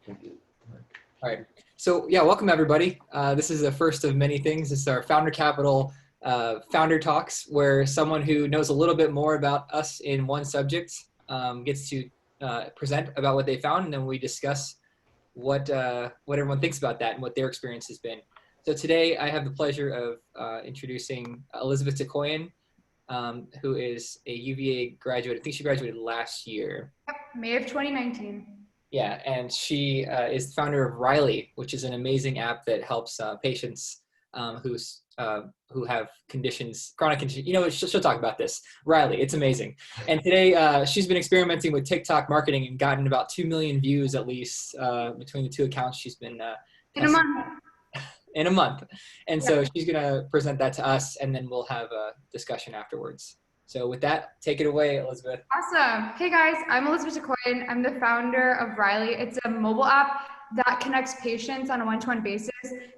All right. So yeah, welcome everybody. This is the first of many things. This is our Founder Capital Founder Talks, where someone who knows a little bit more about us in one subject gets to present about what they found, and then we discuss what everyone thinks about that and what their experience has been. So today I have the pleasure of introducing Elizabeth Tikoyan, who is a UVA graduate. I think she graduated last year. Yep, May of 2019. Yeah, and she is the founder of Riley, which is an amazing app that helps patients who have conditions, chronic conditions. You know, she'll talk about this. Riley, it's amazing. And today she's been experimenting with TikTok marketing and gotten about 2 million views at least between the two accounts she's been in a month. In a month. And so she's going to present that to us, and then we'll have a discussion afterwards. So with that, take it away, Elizabeth. Awesome. Hey guys, I'm Elizabeth Tikoyan. I'm the founder of Riley. It's a mobile app that connects patients on a one-to-one basis.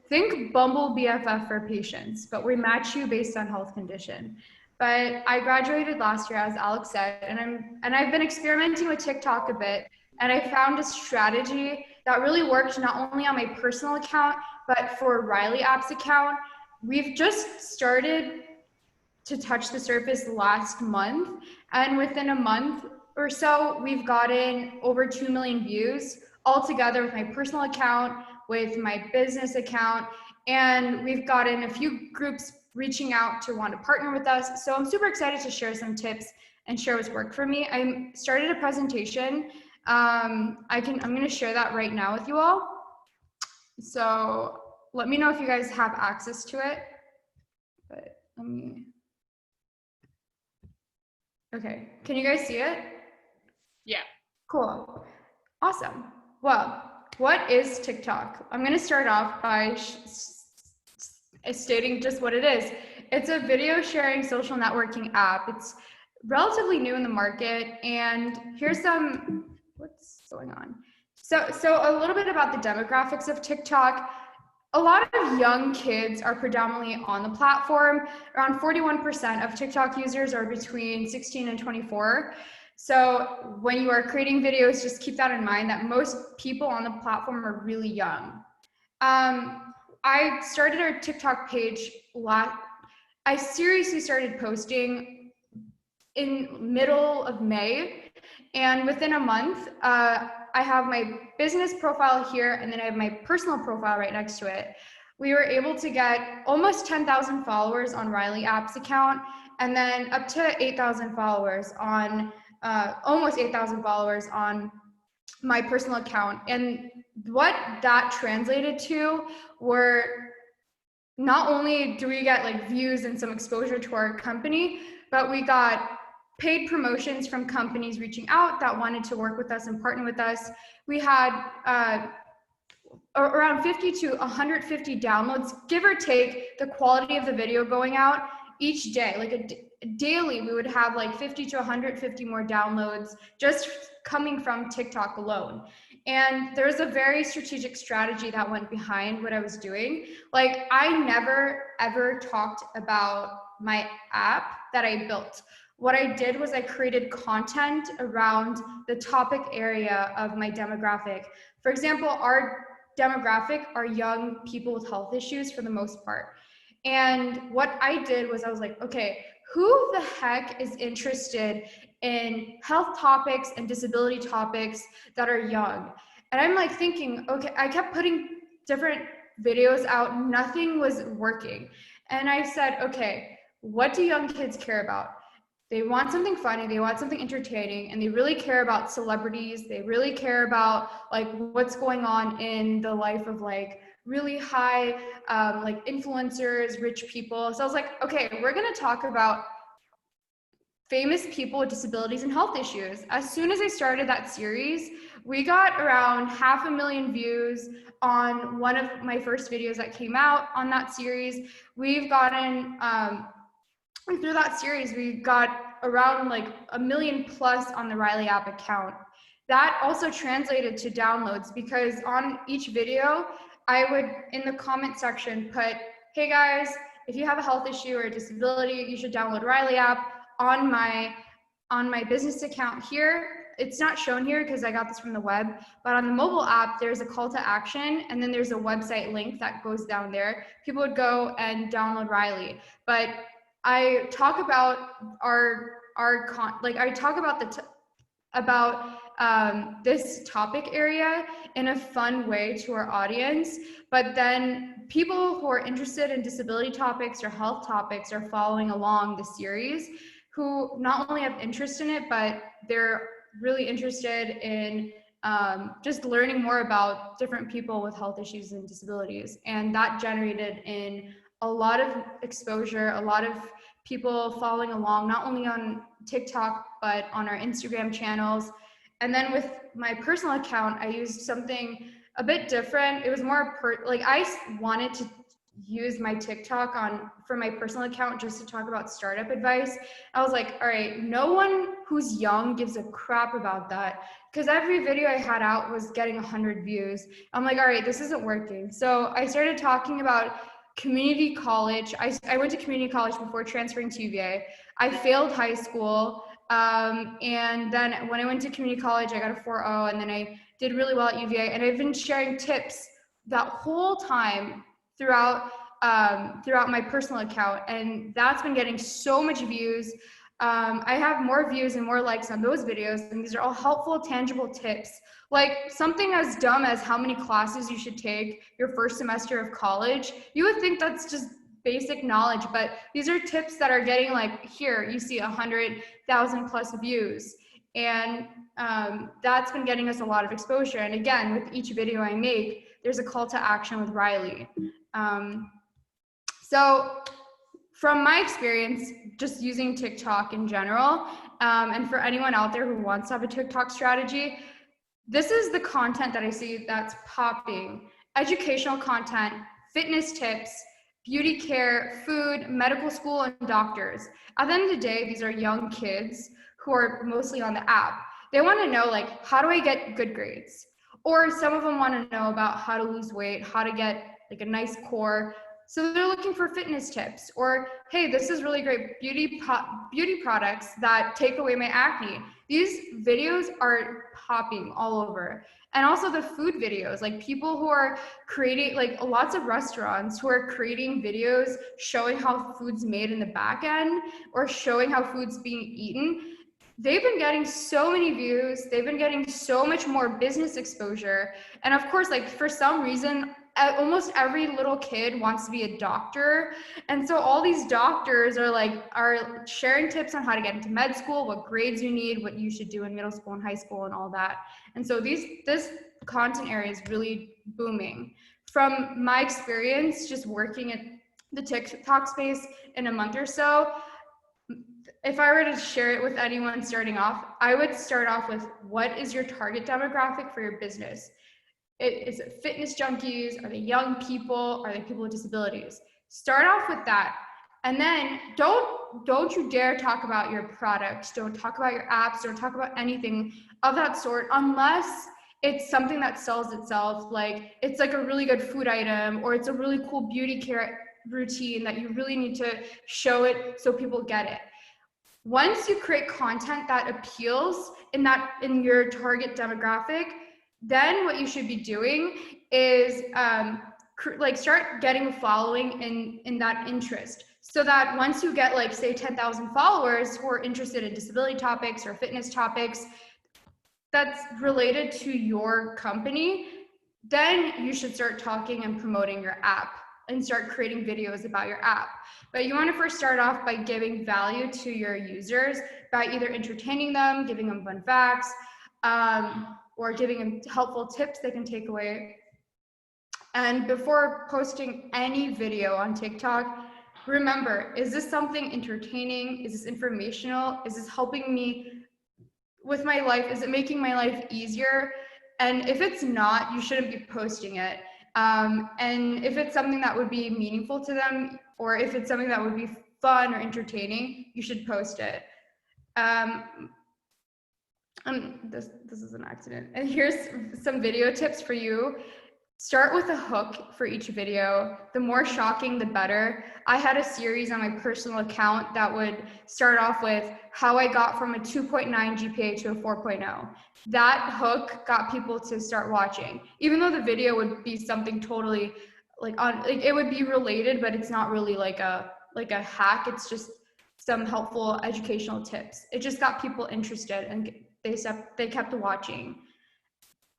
Think Bumble BFF for patients, but we match you based on health condition. But I graduated last year, as Alex said, and I've been experimenting with TikTok a bit, and I found a strategy that really worked not only on my personal account, but for Riley app's account. We've just started to touch the surface last month, and within a month or so we've gotten over 2 million views all together with my personal account, with my business account, and we've gotten a few groups reaching out to want to partner with us. So I'm super excited to share some tips and share what's worked for me. I started a presentation. I'm going to share that right now with you all, so let me know if you guys have access to it. But let me Okay, can you guys see it? Yeah. Cool. Awesome. Well, what is TikTok? I'm going to start off by stating just what it is. It's a video sharing social networking app. It's relatively new in the market, and here's what's going on. So a little bit about the demographics of TikTok. A lot of young kids are predominantly on the platform. Around 41% of TikTok users are between 16 and 24. So when you are creating videos, just keep that in mind, that most people on the platform are really young. I started our TikTok page I seriously started posting in middle of May, and within a month, I have my business profile here, and then I have my personal profile right next to it. We were able to get almost 10,000 followers on Riley app's account, and then up to 8,000 followers on, almost 8,000 followers on my personal account. And what that translated to were, not only do we get like views and some exposure to our company, but we got paid promotions from companies reaching out that wanted to work with us and partner with us. We had around 50 to 150 downloads, give or take the quality of the video going out each day. Like daily, we would have like 50 to 150 more downloads just coming from TikTok alone. And there's a very strategic strategy that went behind what I was doing. Like, I never ever talked about my app that I built. What I did was I created content around the topic area of my demographic. For example, our demographic are young people with health issues for the most part. And what I did was I was like, okay, who the heck is interested in health topics and disability topics that are young? And I'm like thinking, okay, I kept putting different videos out, nothing was working. And I said, okay, what do young kids care about? They want something funny, they want something entertaining, and they really care about celebrities. They really care about like what's going on in the life of like really high like influencers, rich people. So I was like, okay, we're gonna talk about famous people with disabilities and health issues. As soon as I started that series, we got around 500,000 views on one of my first videos that came out on that series. We've gotten through that series, we got around like 1 million plus on the Riley app account. That also translated to downloads, because on each video, I would, in the comment section, put, hey guys, if you have a health issue or a disability, you should download Riley app. On my business account here, it's not shown here because I got this from the web, but on the mobile app, there's a call to action, and then there's a website link that goes down there. People would go and download Riley. But I talk about I talk about this topic area in a fun way to our audience, but then people who are interested in disability topics or health topics are following along the series, who not only have interest in it, but they're really interested in just learning more about different people with health issues and disabilities. And that generated in a lot of exposure, a lot of people following along, not only on TikTok, but on our Instagram channels. And then with my personal account, I used something a bit different. It was more I wanted to use my TikTok for my personal account just to talk about startup advice. I was like, all right, no one who's young gives a crap about that, because every video I had out was getting 100 views. I'm like, all right, this isn't working. So I started talking about community college. I went to community college before transferring to UVA. I failed high school. And then when I went to community college, I got a 4.0, and then I did really well at UVA. And I've been sharing tips that whole time throughout my personal account, and that's been getting so much views. I have more views and more likes on those videos, and these are all helpful, tangible tips. Like something as dumb as how many classes you should take your first semester of college. You would think that's just basic knowledge, but these are tips that are getting, like, here you see 100,000 plus views, and that's been getting us a lot of exposure. And again, with each video I make, there's a call to action with Riley. So from my experience, just using TikTok in general, and for anyone out there who wants to have a TikTok strategy, this is the content that I see that's popping: educational content, fitness tips, beauty care, food, medical school, and doctors. At the end of the day, these are young kids who are mostly on the app. They want to know, like, how do I get good grades? Or some of them want to know about how to lose weight, how to get like a nice core. So they're looking for fitness tips, or, hey, this is really great beauty products that take away my acne. These videos are popping all over. And also the food videos, like people who are creating, like lots of restaurants who are creating videos showing how food's made in the back end, or showing how food's being eaten. They've been getting so many views. They've been getting so much more business exposure. And of course, like for some reason, almost every little kid wants to be a doctor. And so all these doctors are sharing tips on how to get into med school, what grades you need, what you should do in middle school and high school and all that. And so this content area is really booming. From my experience, just working at the TikTok space in a month or so, if I were to share it with anyone starting off, I would start off with, what is your target demographic for your business? Is it fitness junkies? Are they young people? Are they people with disabilities? Start off with that. And then don't you dare talk about your products. Don't talk about your apps. Don't talk about anything of that sort, unless it's something that sells itself. Like it's like a really good food item, or it's a really cool beauty care routine that you really need to show it so people get it. Once you create content that appeals in your target demographic, then what you should be doing is start getting a following in that interest, so that once you get, like, say 10,000 followers who are interested in disability topics or fitness topics that's related to your company, then you should start talking and promoting your app and start creating videos about your app. But you want to first start off by giving value to your users by either entertaining them, giving them fun facts, or giving them helpful tips they can take away. And before posting any video on TikTok, remember, is this something entertaining? Is this informational? Is this helping me with my life? Is it making my life easier? And if it's not, you shouldn't be posting it. And if it's something that would be meaningful to them, or if it's something that would be fun or entertaining, you should post it. This is an accident. And here's some video tips for you. Start with a hook for each video. The more shocking, the better. I had a series on my personal account that would start off with how I got from a 2.9 GPA to a 4.0. That hook got people to start watching, even though the video would be something totally it would be related, but it's not really like a hack. It's just some helpful educational tips. It just got people interested and they kept watching.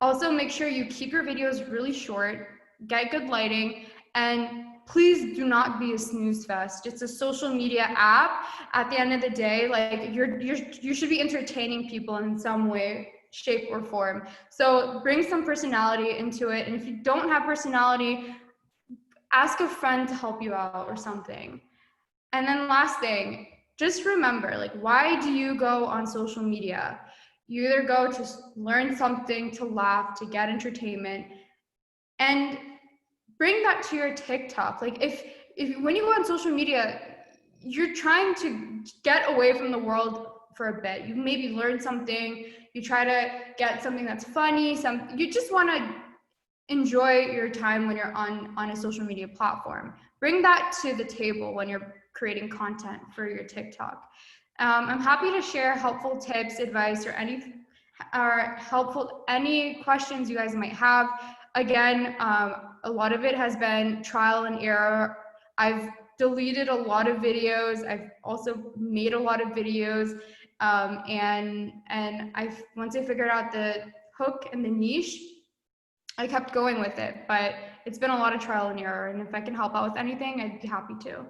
Also, make sure you keep your videos really short, get good lighting, and please do not be a snooze fest. It's a social media app. At the end of the day, like you should be entertaining people in some way, shape, or form. So bring some personality into it. And if you don't have personality, ask a friend to help you out or something. And then last thing, just remember, like, why do you go on social media? You either go to learn something, to laugh, to get entertainment, and bring that to your TikTok. Like if when you go on social media, you're trying to get away from the world for a bit. You maybe learn something, you try to get something that's funny, you just want to enjoy your time when you're on a social media platform. Bring that to the table when you're creating content for your TikTok. I'm happy to share helpful tips, advice, or any questions you guys might have. Again, a lot of it has been trial and error. I've deleted a lot of videos. I've also made a lot of videos. And once I figured out the hook and the niche, I kept going with it. But it's been a lot of trial and error. And if I can help out with anything, I'd be happy to.